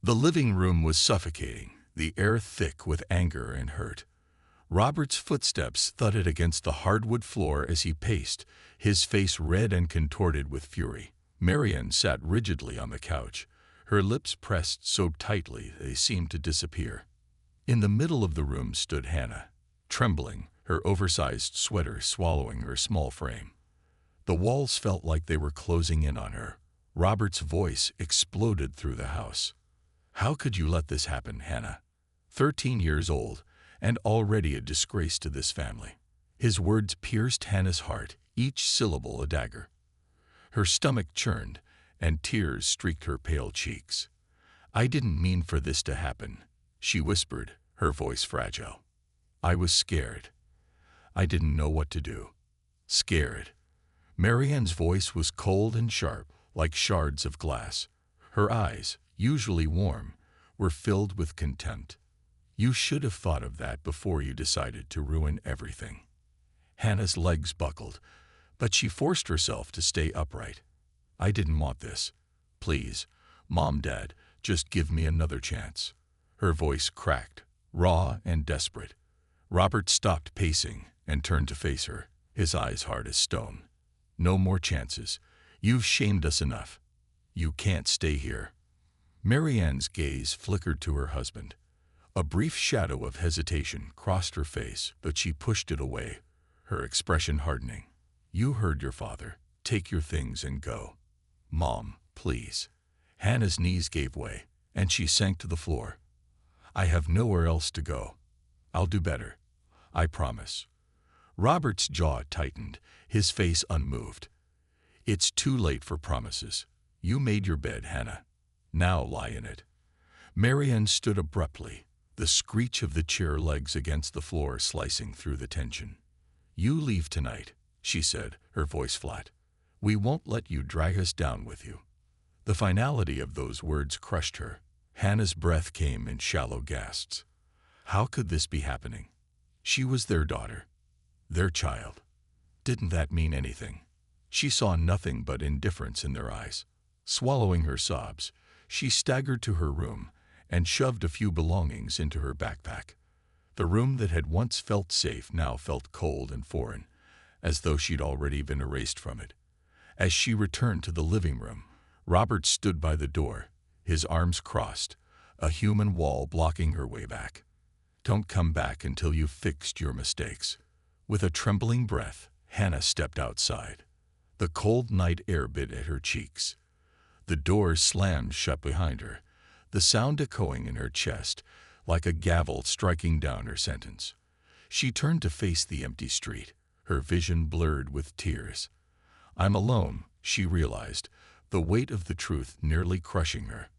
The living room was suffocating, the air thick with anger and hurt. Robert's footsteps thudded against the hardwood floor as he paced, his face red and contorted with fury. Marian sat rigidly on the couch, her lips pressed so tightly they seemed to disappear. In the middle of the room stood Hannah, trembling, her oversized sweater swallowing her small frame. The walls felt like they were closing in on her. Robert's voice exploded through the house. "How could you let this happen, Hannah? 13 years old, and already a disgrace to this family." His words pierced Hannah's heart, each syllable a dagger. Her stomach churned, and tears streaked her pale cheeks. "I didn't mean for this to happen," she whispered, her voice fragile. "I was scared. I didn't know what to do." Scared. Marianne's voice was cold and sharp, like shards of glass. Her eyes, usually warm, were filled with contempt. "You should have thought of that before you decided to ruin everything." Hannah's legs buckled, but she forced herself to stay upright. "I didn't want this. Please, Mom, Dad, just give me another chance." Her voice cracked, raw and desperate. Robert stopped pacing and turned to face her, his eyes hard as stone. "No more chances. You've shamed us enough. You can't stay here." Marianne's gaze flickered to her husband. A brief shadow of hesitation crossed her face, but she pushed it away, her expression hardening. "You heard your father. Take your things and go." "Mom, please." Hannah's knees gave way, and she sank to the floor. "I have nowhere else to go. I'll do better. I promise." Robert's jaw tightened, his face unmoved. "It's too late for promises. You made your bed, Hannah. Now lie in it." Marianne stood abruptly, the screech of the chair legs against the floor slicing through the tension. "You leave tonight," she said, her voice flat. "We won't let you drag us down with you." The finality of those words crushed her. Hannah's breath came in shallow gasps. How could this be happening? She was their daughter, their child. Didn't that mean anything? She saw nothing but indifference in their eyes. Swallowing her sobs, she staggered to her room and shoved a few belongings into her backpack. The room that had once felt safe now felt cold and foreign, as though she'd already been erased from it. As she returned to the living room, Robert stood by the door, his arms crossed, a human wall blocking her way back. "Don't come back until you've fixed your mistakes." With a trembling breath, Hannah stepped outside. The cold night air bit at her cheeks. The door slammed shut behind her, the sound echoing in her chest like a gavel striking down her sentence. She turned to face the empty street, her vision blurred with tears. "I'm alone," she realized, the weight of the truth nearly crushing her.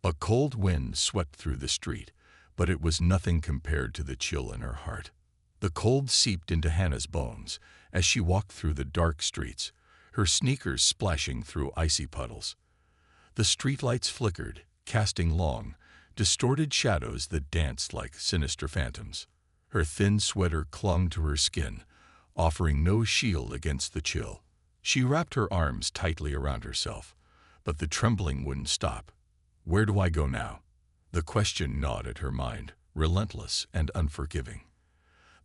A cold wind swept through the street, but it was nothing compared to the chill in her heart. The cold seeped into Hannah's bones as she walked through the dark streets, her sneakers splashing through icy puddles. The streetlights flickered, casting long, distorted shadows that danced like sinister phantoms. Her thin sweater clung to her skin, offering no shield against the chill. She wrapped her arms tightly around herself, but the trembling wouldn't stop. Where do I go now? The question gnawed at her mind, relentless and unforgiving.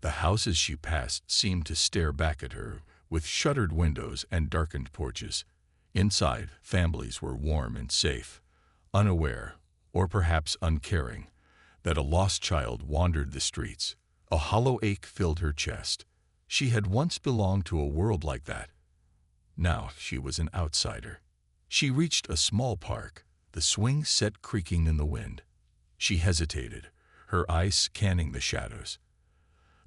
The houses she passed seemed to stare back at her, with shuttered windows and darkened porches. Inside, families were warm and safe, unaware, or perhaps uncaring, that a lost child wandered the streets. A hollow ache filled her chest. She had once belonged to a world like that. Now she was an outsider. She reached a small park, the swing set creaking in the wind. She hesitated, her eyes scanning the shadows.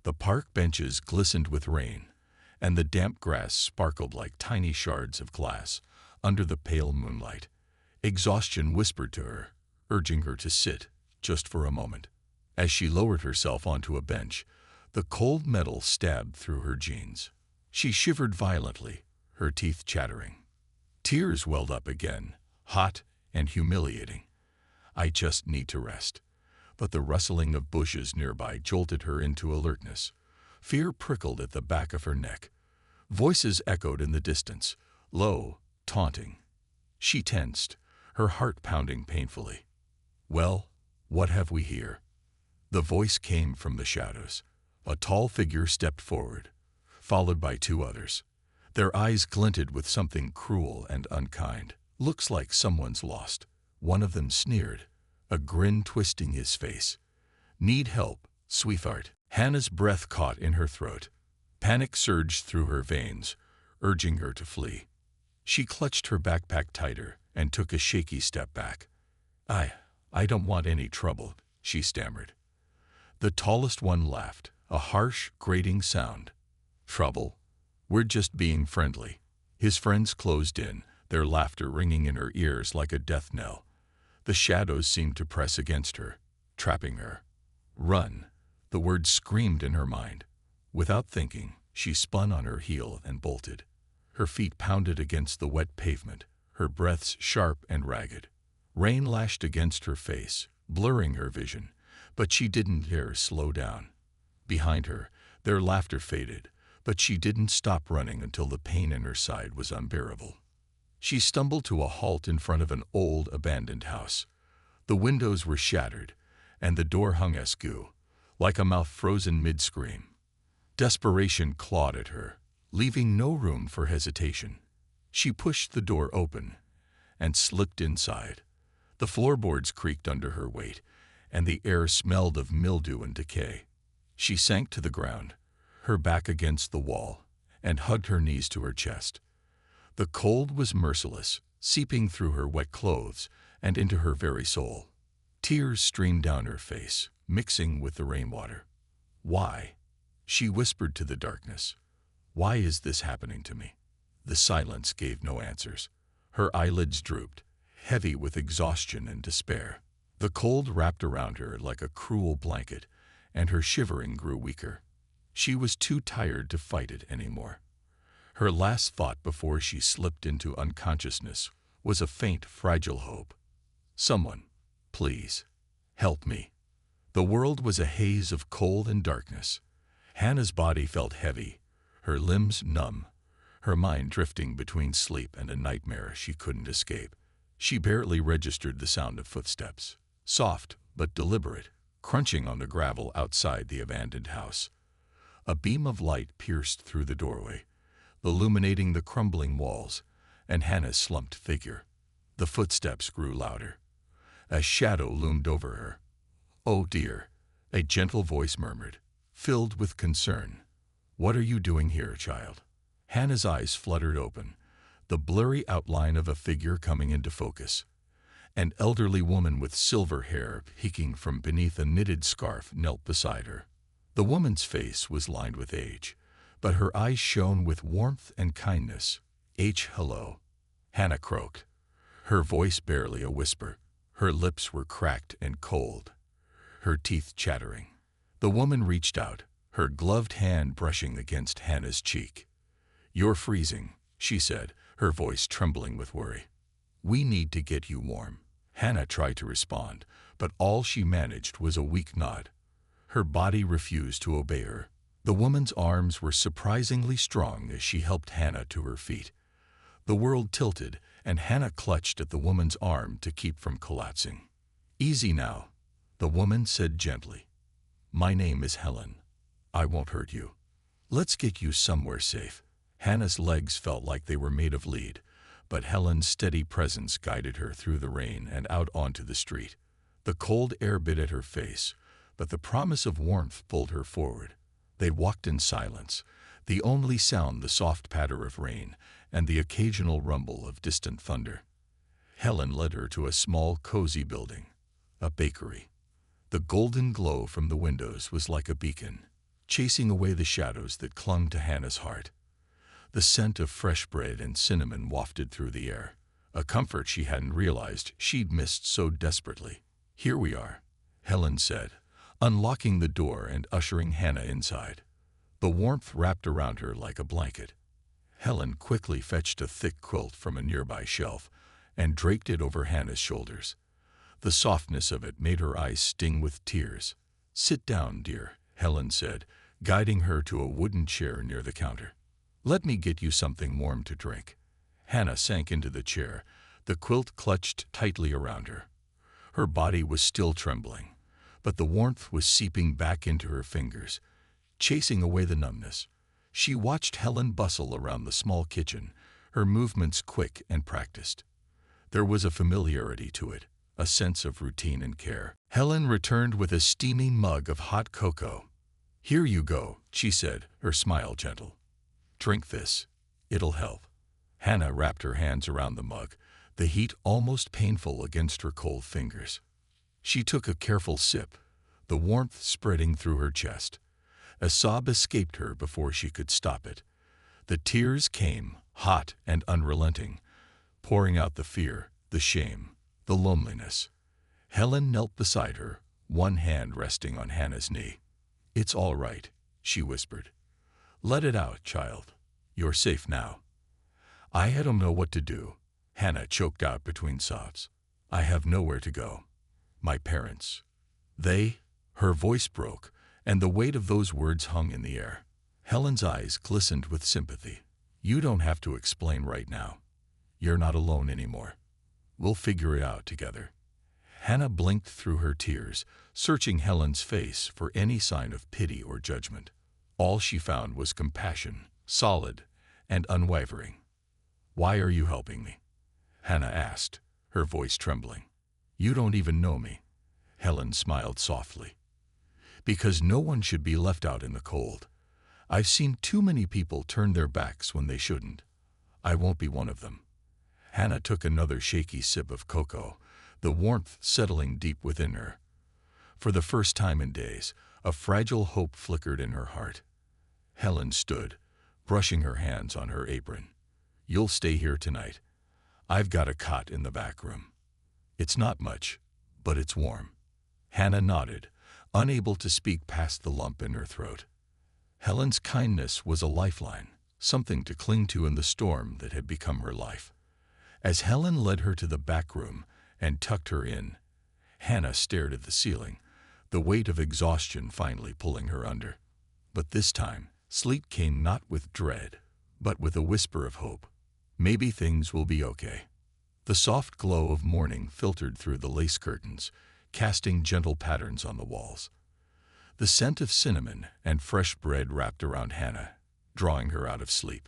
The park benches glistened with rain, and the damp grass sparkled like tiny shards of glass under the pale moonlight. Exhaustion whispered to her, urging her to sit, just for a moment. As she lowered herself onto a bench, the cold metal stabbed through her jeans. She shivered violently, her teeth chattering. Tears welled up again, hot and humiliating. "I just need to rest." But the rustling of bushes nearby jolted her into alertness. Fear prickled at the back of her neck. Voices echoed in the distance, low, taunting. She tensed, her heart pounding painfully. "Well, what have we here?" The voice came from the shadows. A tall figure stepped forward, followed by two others. Their eyes glinted with something cruel and unkind. "Looks like someone's lost," one of them sneered, a grin twisting his face. "Need help, sweetheart?" Hannah's breath caught in her throat. Panic surged through her veins, urging her to flee. She clutched her backpack tighter and took a shaky step back. I don't want any trouble," she stammered. The tallest one laughed, a harsh, grating sound. "Trouble? We're just being friendly." His friends closed in, their laughter ringing in her ears like a death knell. The shadows seemed to press against her, trapping her. "Run!" The word screamed in her mind. Without thinking, she spun on her heel and bolted. Her feet pounded against the wet pavement, her breaths sharp and ragged. Rain lashed against her face, blurring her vision, but she didn't dare slow down. Behind her, their laughter faded, but she didn't stop running until the pain in her side was unbearable. She stumbled to a halt in front of an old, abandoned house. The windows were shattered, and the door hung askew, like a mouth frozen mid-scream. Desperation clawed at her, leaving no room for hesitation. She pushed the door open and slipped inside. The floorboards creaked under her weight, and the air smelled of mildew and decay. She sank to the ground, her back against the wall, and hugged her knees to her chest. The cold was merciless, seeping through her wet clothes and into her very soul. Tears streamed down her face, mixing with the rainwater. "Why?" she whispered to the darkness. "Why is this happening to me?" The silence gave no answers. Her eyelids drooped, heavy with exhaustion and despair. The cold wrapped around her like a cruel blanket, and her shivering grew weaker. She was too tired to fight it anymore. Her last thought before she slipped into unconsciousness was a faint, fragile hope. "Someone, please, help me." The world was a haze of cold and darkness. Hannah's body felt heavy, her limbs numb, her mind drifting between sleep and a nightmare she couldn't escape. She barely registered the sound of footsteps, soft but deliberate, crunching on the gravel outside the abandoned house. A beam of light pierced through the doorway, illuminating the crumbling walls and Hannah's slumped figure. The footsteps grew louder. A shadow loomed over her. "Oh dear," a gentle voice murmured, filled with concern. "What are you doing here, child?" Hannah's eyes fluttered open, the blurry outline of a figure coming into focus. An elderly woman with silver hair peeking from beneath a knitted scarf knelt beside her. The woman's face was lined with age, but her eyes shone with warmth and kindness. Hello," Hannah croaked, her voice barely a whisper. Her lips were cracked and cold, her teeth chattering. The woman reached out, her gloved hand brushing against Hannah's cheek. "You're freezing," she said, her voice trembling with worry. "We need to get you warm." Hannah tried to respond, but all she managed was a weak nod. Her body refused to obey her. The woman's arms were surprisingly strong as she helped Hannah to her feet. The world tilted, and Hannah clutched at the woman's arm to keep from collapsing. "Easy now," the woman said gently. "My name is Helen. I won't hurt you. Let's get you somewhere safe." Hannah's legs felt like they were made of lead, but Helen's steady presence guided her through the rain and out onto the street. The cold air bit at her face, but the promise of warmth pulled her forward. They walked in silence, the only sound the soft patter of rain and the occasional rumble of distant thunder. Helen led her to a small, cozy building, a bakery. The golden glow from the windows was like a beacon, chasing away the shadows that clung to Hannah's heart. The scent of fresh bread and cinnamon wafted through the air, a comfort she hadn't realized she'd missed so desperately. "Here we are," Helen said, unlocking the door and ushering Hannah inside. The warmth wrapped around her like a blanket. Helen quickly fetched a thick quilt from a nearby shelf and draped it over Hannah's shoulders. The softness of it made her eyes sting with tears. "Sit down, dear," Helen said, guiding her to a wooden chair near the counter. "Let me get you something warm to drink." Hannah sank into the chair, the quilt clutched tightly around her. Her body was still trembling, but the warmth was seeping back into her fingers, chasing away the numbness. She watched Helen bustle around the small kitchen, her movements quick and practiced. There was a familiarity to it, a sense of routine and care. Helen returned with a steaming mug of hot cocoa. "Here you go," she said, her smile gentle. "Drink this. It'll help." Hannah wrapped her hands around the mug, the heat almost painful against her cold fingers. She took a careful sip, the warmth spreading through her chest. A sob escaped her before she could stop it. The tears came, hot and unrelenting, pouring out the fear, the shame, the loneliness. Helen knelt beside her, one hand resting on Hannah's knee. "It's all right," she whispered. "Let it out, child. You're safe now." "I don't know what to do," Hannah choked out between sobs. "I have nowhere to go. My parents. Her voice broke, and the weight of those words hung in the air. Helen's eyes glistened with sympathy. "You don't have to explain right now. You're not alone anymore. We'll figure it out together." Hannah blinked through her tears, searching Helen's face for any sign of pity or judgment. All she found was compassion, solid and unwavering. "Why are you helping me?" Hannah asked, her voice trembling. "You don't even know me." Helen smiled softly. "Because no one should be left out in the cold. I've seen too many people turn their backs when they shouldn't. I won't be one of them." Hannah took another shaky sip of cocoa, the warmth settling deep within her. For the first time in days, a fragile hope flickered in her heart. Helen stood, brushing her hands on her apron. "You'll stay here tonight. I've got a cot in the back room. It's not much, but it's warm." Hannah nodded, unable to speak past the lump in her throat. Helen's kindness was a lifeline, something to cling to in the storm that had become her life. As Helen led her to the back room and tucked her in, Hannah stared at the ceiling, the weight of exhaustion finally pulling her under. But this time, sleep came not with dread, but with a whisper of hope. "Maybe things will be okay." The soft glow of morning filtered through the lace curtains, casting gentle patterns on the walls. The scent of cinnamon and fresh bread wrapped around Hannah, drawing her out of sleep.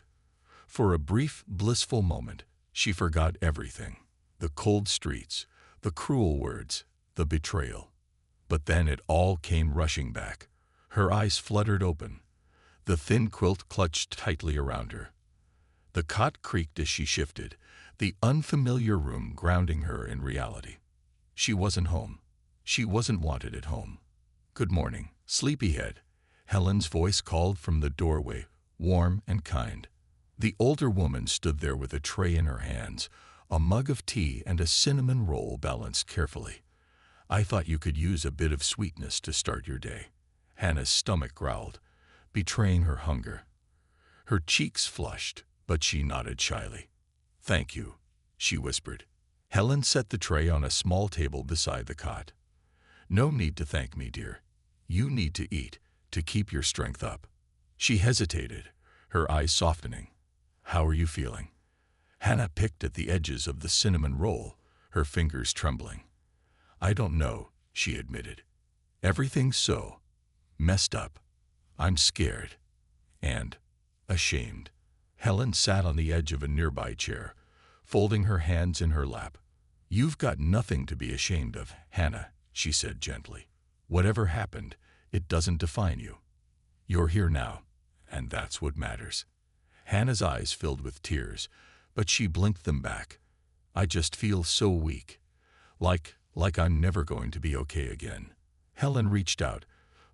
For a brief, blissful moment, she forgot everything. The cold streets, the cruel words, the betrayal. But then it all came rushing back. Her eyes fluttered open, the thin quilt clutched tightly around her. The cot creaked as she shifted, the unfamiliar room grounding her in reality. She wasn't home. She wasn't wanted at home. "Good morning, sleepyhead," Helen's voice called from the doorway, warm and kind. The older woman stood there with a tray in her hands, a mug of tea and a cinnamon roll balanced carefully. "I thought you could use a bit of sweetness to start your day." Hannah's stomach growled, betraying her hunger. Her cheeks flushed, but she nodded shyly. "Thank you," she whispered. Helen set the tray on a small table beside the cot. "No need to thank me, dear. You need to eat, to keep your strength up." She hesitated, her eyes softening. "How are you feeling?" Hannah picked at the edges of the cinnamon roll, her fingers trembling. "I don't know," she admitted. "Everything's so messed up. I'm scared and ashamed." Helen sat on the edge of a nearby chair, folding her hands in her lap. "You've got nothing to be ashamed of, Hannah," she said gently. "Whatever happened, it doesn't define you. You're here now, and that's what matters." Hannah's eyes filled with tears, but she blinked them back. "I just feel so weak, like I'm never going to be okay again." Helen reached out,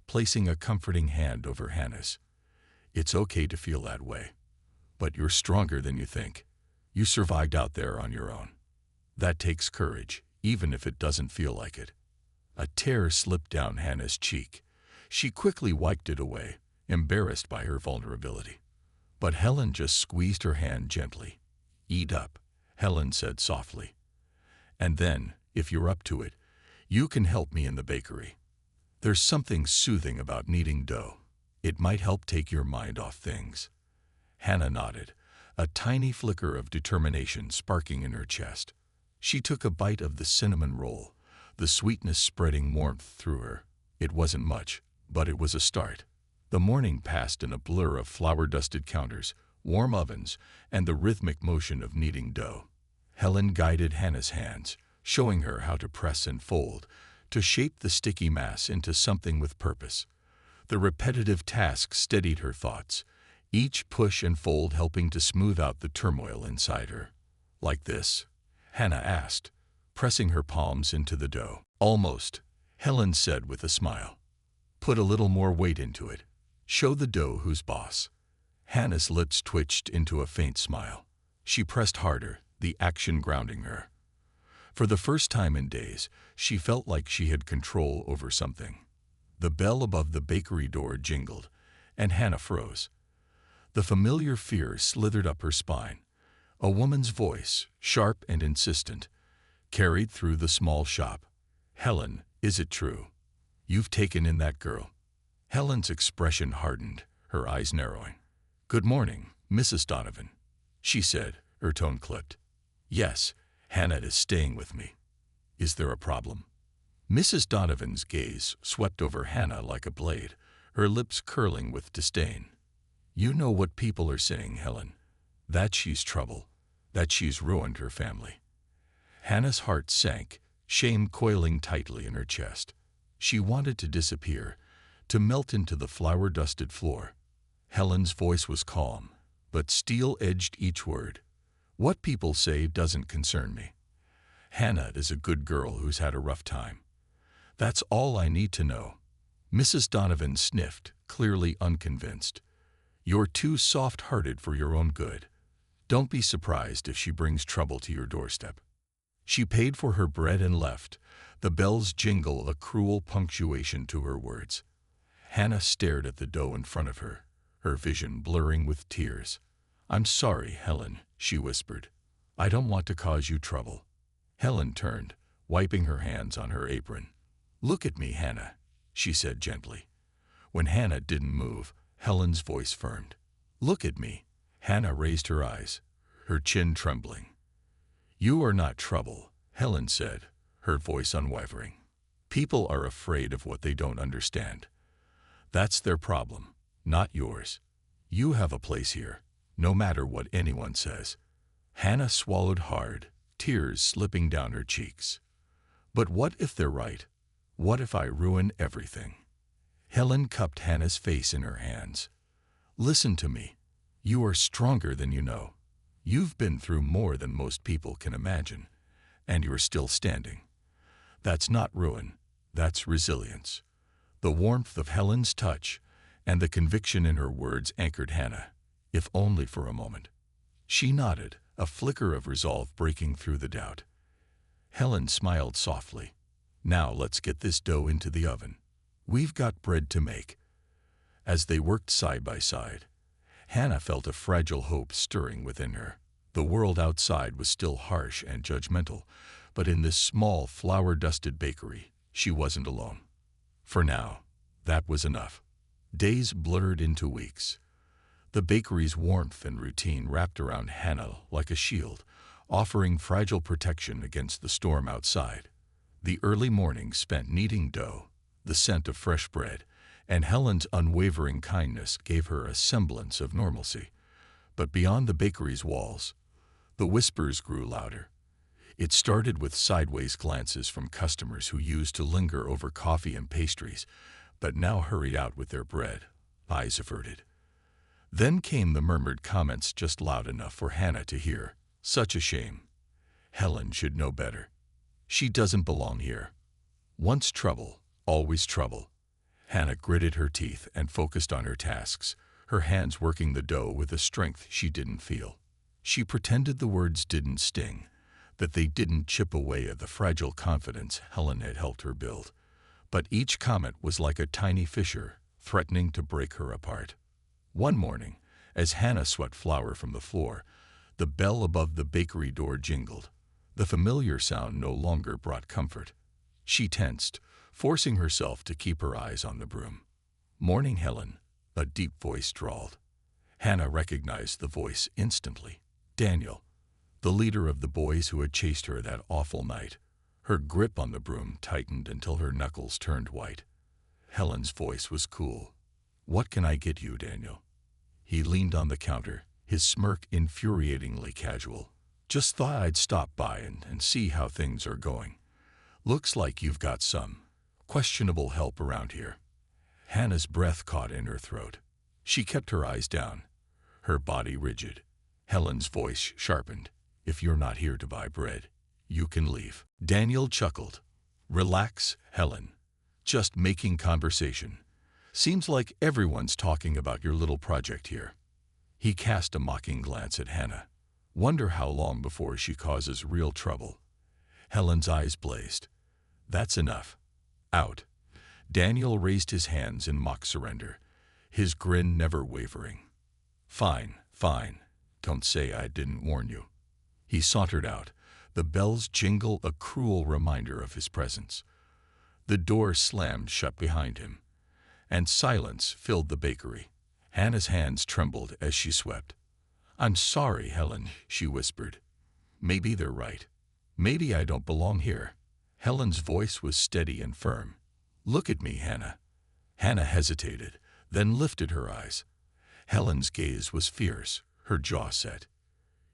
placing a comforting hand over Hannah's. "It's okay to feel that way, but you're stronger than you think. You survived out there on your own. That takes courage, even if it doesn't feel like it." A tear slipped down Hannah's cheek. She quickly wiped it away, embarrassed by her vulnerability. But Helen just squeezed her hand gently. "Eat up," Helen said softly. "And then, if you're up to it, you can help me in the bakery. There's something soothing about kneading dough. It might help take your mind off things." Hannah nodded, a tiny flicker of determination sparking in her chest. She took a bite of the cinnamon roll, the sweetness spreading warmth through her. It wasn't much, but it was a start. The morning passed in a blur of flour-dusted counters, warm ovens, and the rhythmic motion of kneading dough. Helen guided Hannah's hands, showing her how to press and fold, to shape the sticky mass into something with purpose. The repetitive task steadied her thoughts, each push and fold helping to smooth out the turmoil inside her. "Like this?" Hannah asked, pressing her palms into the dough. "Almost," Helen said with a smile. "Put a little more weight into it. Show the dough who's boss." Hannah's lips twitched into a faint smile. She pressed harder, the action grounding her. For the first time in days, she felt like she had control over something. The bell above the bakery door jingled, and Hannah froze. The familiar fear slithered up her spine. A woman's voice, sharp and insistent, carried through the small shop. "Helen, is it true? You've taken in that girl?" Helen's expression hardened, her eyes narrowing. "Good morning, Mrs. Donovan," she said, her tone clipped. "Yes, Hannah is staying with me. Is there a problem?" Mrs. Donovan's gaze swept over Hannah like a blade, her lips curling with disdain. "You know what people are saying, Helen. That she's trouble, that she's ruined her family." Hannah's heart sank, shame coiling tightly in her chest. She wanted to disappear, to melt into the flour-dusted floor. Helen's voice was calm, but steel-edged each word. "What people say doesn't concern me. Hannah is a good girl who's had a rough time. That's all I need to know." Mrs. Donovan sniffed, clearly unconvinced. "You're too soft-hearted for your own good. Don't be surprised if she brings trouble to your doorstep." She paid for her bread and left, the bells jingle a cruel punctuation to her words. Hannah stared at the dough in front of her, her vision blurring with tears. "I'm sorry, Helen," she whispered. "I don't want to cause you trouble." Helen turned, wiping her hands on her apron. "Look at me, Hannah," she said gently. When Hannah didn't move, Helen's voice firmed. "Look at me." Hannah raised her eyes, her chin trembling. "You are not trouble," Helen said, her voice unwavering. "People are afraid of what they don't understand. That's their problem, not yours. You have a place here, no matter what anyone says." Hannah swallowed hard, tears slipping down her cheeks. "But what if they're right? What if I ruin everything?" Helen cupped Hannah's face in her hands. "Listen to me. You are stronger than you know. You've been through more than most people can imagine, and you're still standing. That's not ruin, that's resilience." The warmth of Helen's touch and the conviction in her words anchored Hannah, if only for a moment. She nodded, a flicker of resolve breaking through the doubt. Helen smiled softly. "Now let's get this dough into the oven. We've got bread to make." As they worked side by side, Hannah felt a fragile hope stirring within her. The world outside was still harsh and judgmental, but in this small, flour-dusted bakery, she wasn't alone. For now, that was enough. Days blurred into weeks. The bakery's warmth and routine wrapped around Hannah like a shield, offering fragile protection against the storm outside. The early morning spent kneading dough, the scent of fresh bread, and Helen's unwavering kindness gave her a semblance of normalcy. But beyond the bakery's walls, the whispers grew louder. It started with sideways glances from customers who used to linger over coffee and pastries, but now hurried out with their bread, eyes averted. Then came the murmured comments just loud enough for Hannah to hear. "Such a shame. Helen should know better. She doesn't belong here. Once trouble, always trouble." Hannah gritted her teeth and focused on her tasks, her hands working the dough with a strength she didn't feel. She pretended the words didn't sting, that they didn't chip away at the fragile confidence Helen had helped her build. But each comment was like a tiny fissure, threatening to break her apart. One morning, as Hannah swept flour from the floor, the bell above the bakery door jingled. The familiar sound no longer brought comfort. She tensed, forcing herself to keep her eyes on the broom. "Morning, Helen," a deep voice drawled. Hannah recognized the voice instantly. Daniel, the leader of the boys who had chased her that awful night. Her grip on the broom tightened until her knuckles turned white. Helen's voice was cool. "What can I get you, Daniel?" He leaned on the counter, his smirk infuriatingly casual. "Just thought I'd stop by and see how things are going. Looks like you've got some questionable help around here." Hannah's breath caught in her throat. She kept her eyes down, her body rigid. Helen's voice sharpened. "If you're not here to buy bread, you can leave." Daniel chuckled. "Relax, Helen. Just making conversation. Seems like everyone's talking about your little project here." He cast a mocking glance at Hannah. "Wonder how long before she causes real trouble." Helen's eyes blazed. "That's enough. Out." Daniel raised his hands in mock surrender, his grin never wavering. "Fine, fine. Don't say I didn't warn you." He sauntered out, the bell's jingle a cruel reminder of his presence. The door slammed shut behind him, and silence filled the bakery. Hannah's hands trembled as she swept. "I'm sorry, Helen," she whispered. "Maybe they're right. Maybe I don't belong here." Helen's voice was steady and firm. "Look at me, Hannah." Hannah hesitated, then lifted her eyes. Helen's gaze was fierce, her jaw set.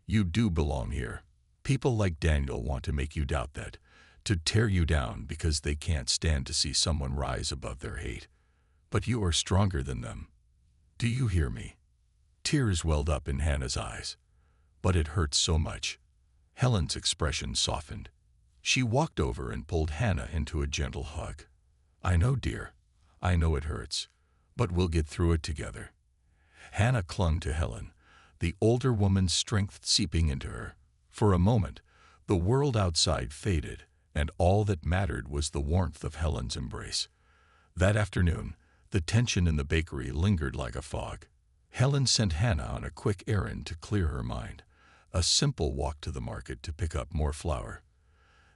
"You do belong here. People like Daniel want to make you doubt that, to tear you down because they can't stand to see someone rise above their hate. But you are stronger than them. Do you hear me?" Tears welled up in Hannah's eyes. "But it hurts so much." Helen's expression softened. She walked over and pulled Hannah into a gentle hug. "I know, dear. I know it hurts. But we'll get through it together." Hannah clung to Helen, the older woman's strength seeping into her. For a moment, the world outside faded, and all that mattered was the warmth of Helen's embrace. That afternoon, the tension in the bakery lingered like a fog. Helen sent Hannah on a quick errand to clear her mind, a simple walk to the market to pick up more flour.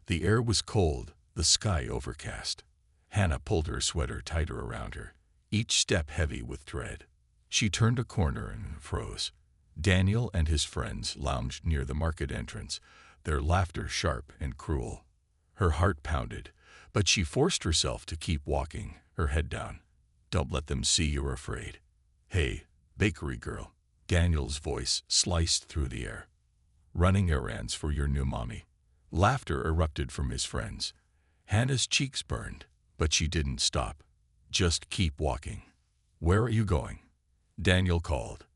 The air was cold, the sky overcast. Hannah pulled her sweater tighter around her, each step heavy with dread. She turned a corner and froze. Daniel and his friends lounged near the market entrance, their laughter sharp and cruel. Her heart pounded, but she forced herself to keep walking, her head down. "Don't let them see you're afraid." "Hey, bakery girl." Daniel's voice sliced through the air. "Running errands for your new mommy." Laughter erupted from his friends. Hannah's cheeks burned, but she didn't stop. "Just keep walking." "Where are you going?" Daniel called.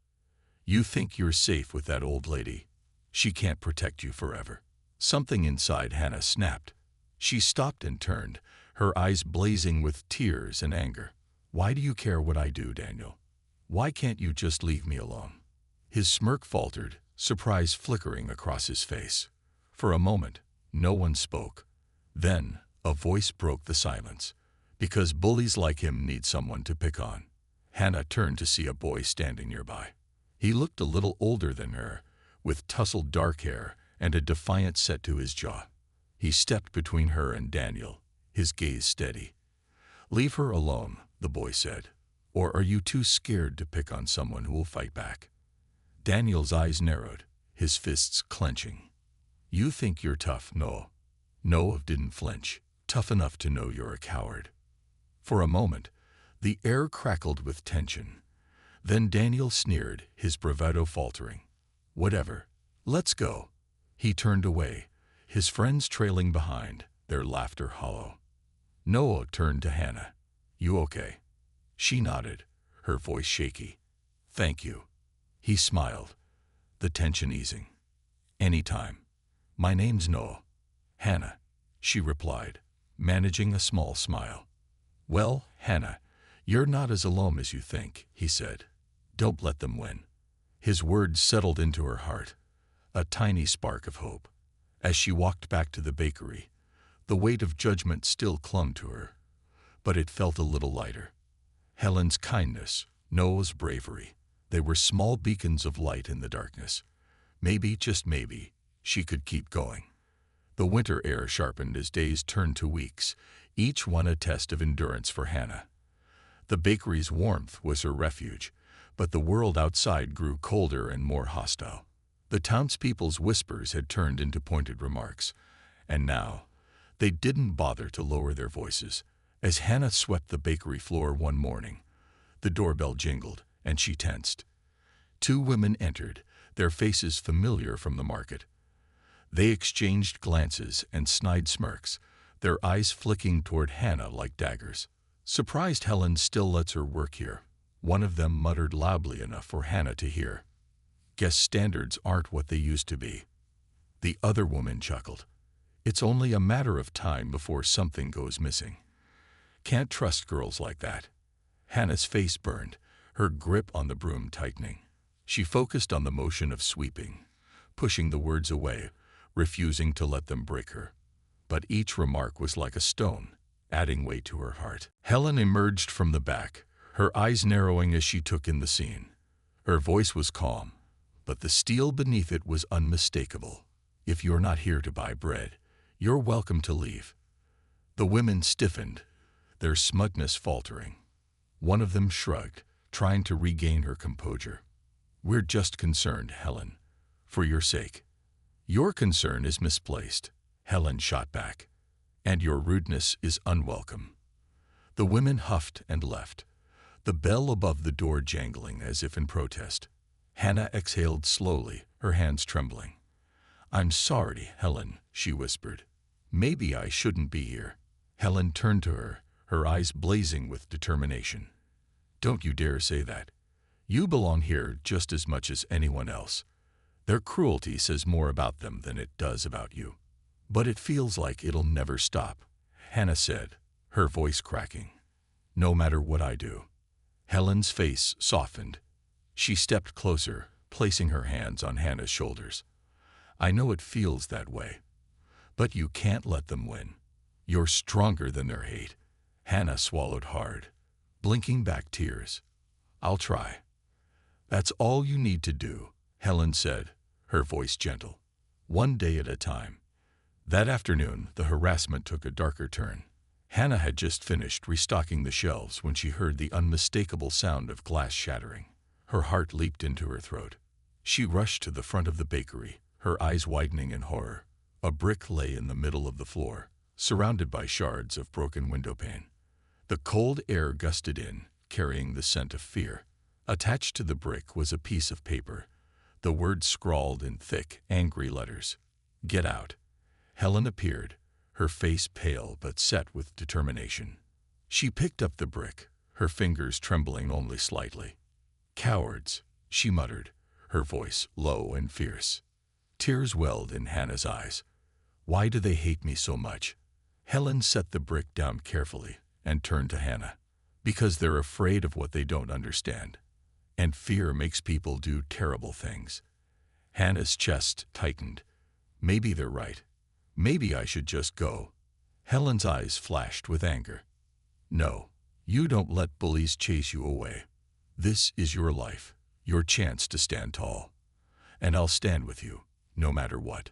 "You think you're safe with that old lady. She can't protect you forever." Something inside Hannah snapped. She stopped and turned, her eyes blazing with tears and anger. "Why do you care what I do, Daniel? Why can't you just leave me alone?" His smirk faltered, surprise flickering across his face. For a moment, no one spoke. Then, a voice broke the silence. "Because bullies like him need someone to pick on." Hannah turned to see a boy standing nearby. He looked a little older than her, with tousled dark hair and a defiant set to his jaw. He stepped between her and Daniel, his gaze steady. "Leave her alone," the boy said. "Or are you too scared to pick on someone who will fight back?" Daniel's eyes narrowed, his fists clenching. "You think you're tough, no." Noah didn't flinch, tough enough to know you're a coward. For a moment, the air crackled with tension. Then Daniel sneered, his bravado faltering. "Whatever. Let's go." He turned away, his friends trailing behind, their laughter hollow. Noah turned to Hannah. "You okay?" She nodded, her voice shaky. "Thank you." He smiled, the tension easing. "Anytime. My name's Noah." "Hannah," she replied, managing a small smile. "Well, Hannah, you're not as alone as you think," he said. "Don't let them win." His words settled into her heart, a tiny spark of hope. As she walked back to the bakery, the weight of judgment still clung to her, but it felt a little lighter. Helen's kindness, Noah's bravery, they were small beacons of light in the darkness. Maybe, just maybe, she could keep going. The winter air sharpened as days turned to weeks, each one a test of endurance for Hannah. The bakery's warmth was her refuge, but the world outside grew colder and more hostile. The townspeople's whispers had turned into pointed remarks, and now, They didn't bother to lower their voices. As Hannah swept the bakery floor one morning, the doorbell jingled, and she tensed. Two women entered, their faces familiar from the market. They exchanged glances and snide smirks, their eyes flicking toward Hannah like daggers. Surprised Helen still lets her work here, one of them muttered loudly enough for Hannah to hear. Guess standards aren't what they used to be. The other woman chuckled. It's only a matter of time before something goes missing. Can't trust girls like that. Hannah's face burned, her grip on the broom tightening. She focused on the motion of sweeping, pushing the words away, refusing to let them break her. But each remark was like a stone, adding weight to her heart. Helen emerged from the back, her eyes narrowing as she took in the scene. Her voice was calm, but the steel beneath it was unmistakable. If you're not here to buy bread, you're welcome to leave. The women stiffened, their smugness faltering. One of them shrugged, trying to regain her composure. We're just concerned, Helen, for your sake. Your concern is misplaced, Helen shot back, and your rudeness is unwelcome. The women huffed and left, the bell above the door jangling as if in protest. Hannah exhaled slowly, her hands trembling. I'm sorry, Helen, she whispered. Maybe I shouldn't be here. Helen turned to her, her eyes blazing with determination. Don't you dare say that. You belong here just as much as anyone else. Their cruelty says more about them than it does about you. But it feels like it'll never stop, Hannah said, her voice cracking. No matter what I do. Helen's face softened. She stepped closer, placing her hands on Hannah's shoulders. I know it feels that way, but you can't let them win. You're stronger than their hate. Hannah swallowed hard, blinking back tears. I'll try. That's all you need to do, Helen said, her voice gentle. One day at a time. That afternoon, the harassment took a darker turn. Hannah had just finished restocking the shelves when she heard the unmistakable sound of glass shattering. Her heart leaped into her throat. She rushed to the front of the bakery, her eyes widening in horror. A brick lay in the middle of the floor, surrounded by shards of broken windowpane. The cold air gusted in, carrying the scent of fear. Attached to the brick was a piece of paper, the words scrawled in thick, angry letters. Get out. Helen appeared, her face pale but set with determination. She picked up the brick, her fingers trembling only slightly. Cowards, she muttered, her voice low and fierce. Tears welled in Hannah's eyes. Why do they hate me so much? Helen set the brick down carefully and turned to Hannah. Because they're afraid of what they don't understand. And fear makes people do terrible things. Hannah's chest tightened. Maybe they're right. Maybe I should just go. Helen's eyes flashed with anger. No, you don't let bullies chase you away. This is your life, your chance to stand tall. And I'll stand with you, no matter what.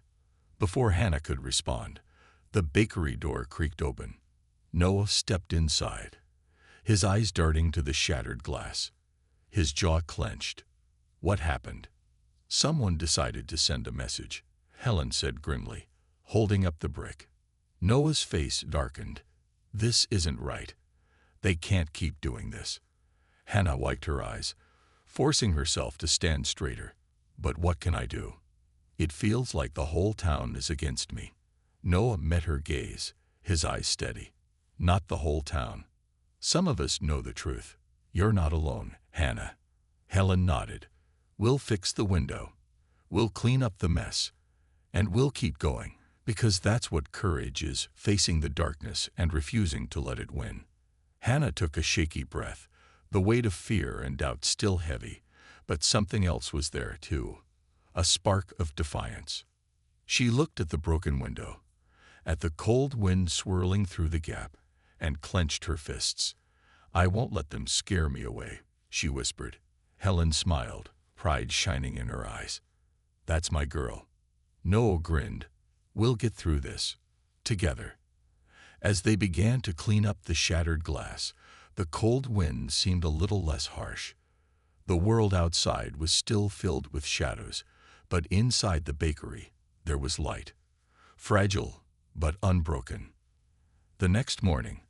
Before Hannah could respond, the bakery door creaked open. Noah stepped inside, his eyes darting to the shattered glass. His jaw clenched. What happened? Someone decided to send a message, Helen said grimly, holding up the brick. Noah's face darkened. This isn't right. They can't keep doing this. Hannah wiped her eyes, forcing herself to stand straighter. But what can I do? It feels like the whole town is against me. Noah met her gaze, his eyes steady. Not the whole town. Some of us know the truth. You're not alone, Hannah. Helen nodded. We'll fix the window. We'll clean up the mess. And we'll keep going, because that's what courage is, facing the darkness and refusing to let it win. Hannah took a shaky breath, the weight of fear and doubt still heavy, but something else was there too, a spark of defiance. She looked at the broken window, at the cold wind swirling through the gap, and clenched her fists. I won't let them scare me away, she whispered. Helen smiled, pride shining in her eyes. That's my girl. Noah grinned. We'll get through this. Together. As they began to clean up the shattered glass, the cold wind seemed a little less harsh. The world outside was still filled with shadows, but inside the bakery there was light. Fragile, but unbroken. The next morning,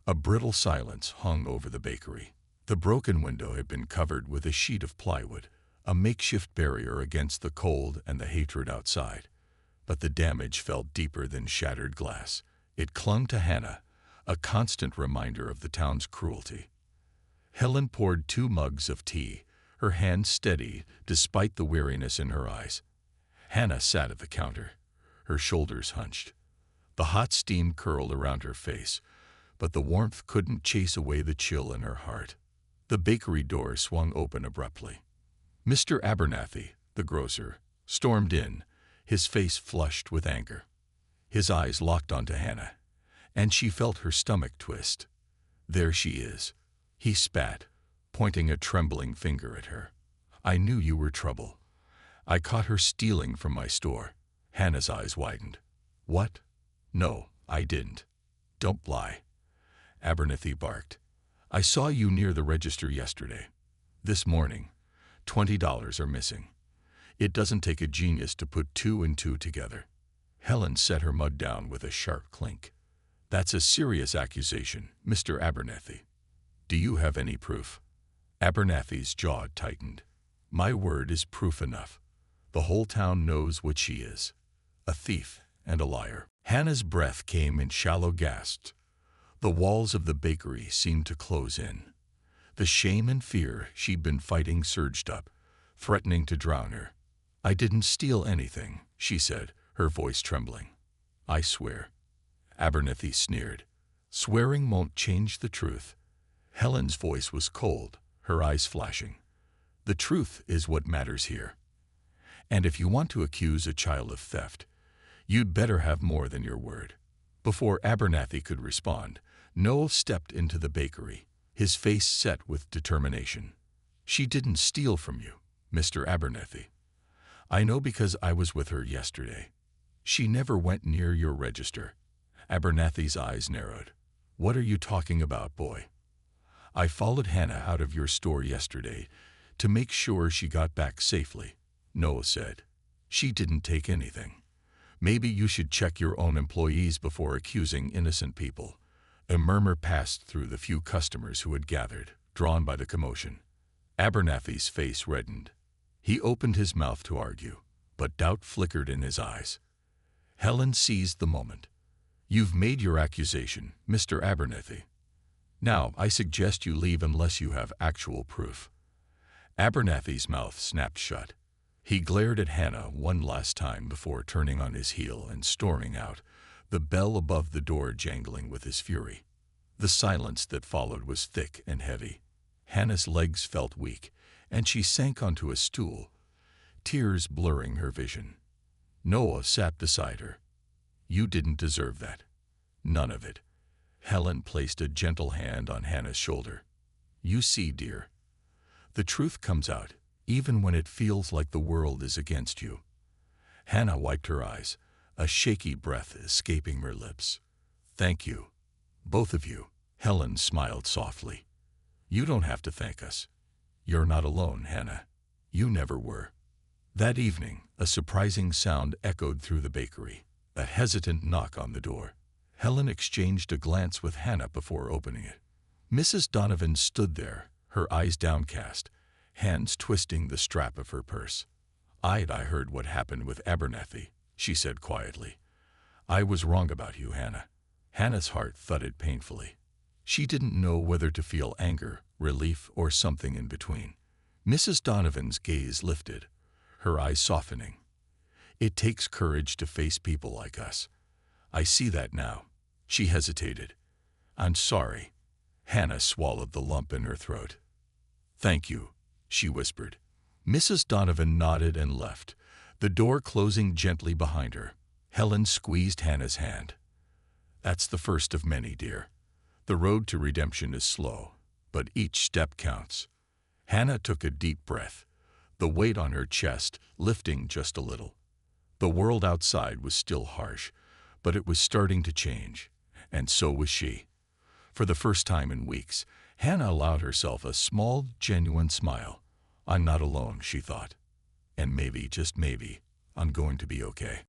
a brittle silence hung over the bakery. The broken window had been covered with a sheet of plywood, a makeshift barrier against the cold and the hatred outside. But the damage felt deeper than shattered glass. It clung to Hannah, a constant reminder of the town's cruelty. Helen poured 2 mugs of tea, her hand steady despite the weariness in her eyes. Hannah sat at the counter, her shoulders hunched. The hot steam curled around her face, but the warmth couldn't chase away the chill in her heart. The bakery door swung open abruptly. Mr. Abernathy, the grocer, stormed in, his face flushed with anger. His eyes locked onto Hannah, and she felt her stomach twist. "There she is," he spat, pointing a trembling finger at her. "I knew you were trouble. I caught her stealing from my store." Hannah's eyes widened. "What? No, I didn't. Don't lie." Abernathy barked. "I saw you near the register yesterday. This morning, $20 are missing. It doesn't take a genius to put 2 and 2 together." Helen set her mug down with a sharp clink. "That's a serious accusation, Mr. Abernathy. Do you have any proof?" Abernathy's jaw tightened. "My word is proof enough. The whole town knows what she is. A thief and a liar." Hannah's breath came in shallow gasps. The walls of the bakery seemed to close in. The shame and fear she'd been fighting surged up, threatening to drown her. "I didn't steal anything," she said, her voice trembling. "I swear." Abernathy sneered. "Swearing won't change the truth." Helen's voice was cold, her eyes flashing. "The truth is what matters here. And if you want to accuse a child of theft, you'd better have more than your word." Before Abernathy could respond, Noel stepped into the bakery, his face set with determination. "She didn't steal from you, Mr. Abernathy. I know because I was with her yesterday. She never went near your register." Abernathy's eyes narrowed. "What are you talking about, boy?" "I followed Hannah out of your store yesterday to make sure she got back safely," Noel said. "She didn't take anything. Maybe you should check your own employees before accusing innocent people." A murmur passed through the few customers who had gathered, drawn by the commotion. Abernathy's face reddened. He opened his mouth to argue, but doubt flickered in his eyes. Helen seized the moment. "You've made your accusation, Mr. Abernathy. Now I suggest you leave unless you have actual proof." Abernathy's mouth snapped shut. He glared at Hannah one last time before turning on his heel and storming out, the bell above the door jangling with his fury. The silence that followed was thick and heavy. Hannah's legs felt weak, and she sank onto a stool, tears blurring her vision. Noah sat beside her. "You didn't deserve that. None of it." Helen placed a gentle hand on Hannah's shoulder. "You see, dear, the truth comes out, even when it feels like the world is against you." Hannah wiped her eyes, a shaky breath escaping her lips. "Thank you, both of you." Helen smiled softly. "You don't have to thank us. You're not alone, Hannah. You never were." That evening, a surprising sound echoed through the bakery, a hesitant knock on the door. Helen exchanged a glance with Hannah before opening it. Mrs. Donovan stood there, her eyes downcast, hands twisting the strap of her purse. I heard what happened with Abernathy," she said quietly. "I was wrong about you, Hannah." Hannah's heart thudded painfully. She didn't know whether to feel anger, relief, or something in between. Mrs. Donovan's gaze lifted, her eyes softening. "It takes courage to face people like us. I see that now." She hesitated. "I'm sorry." Hannah swallowed the lump in her throat. "Thank you," she whispered. Mrs. Donovan nodded and left, the door closing gently behind her. Helen squeezed Hannah's hand. "That's the first of many, dear. The road to redemption is slow, but each step counts." Hannah took a deep breath, the weight on her chest lifting just a little. The world outside was still harsh, but it was starting to change, and so was she. For the first time in weeks, Hannah allowed herself a small, genuine smile. "I'm not alone," she thought. "And maybe, just maybe, I'm going to be okay."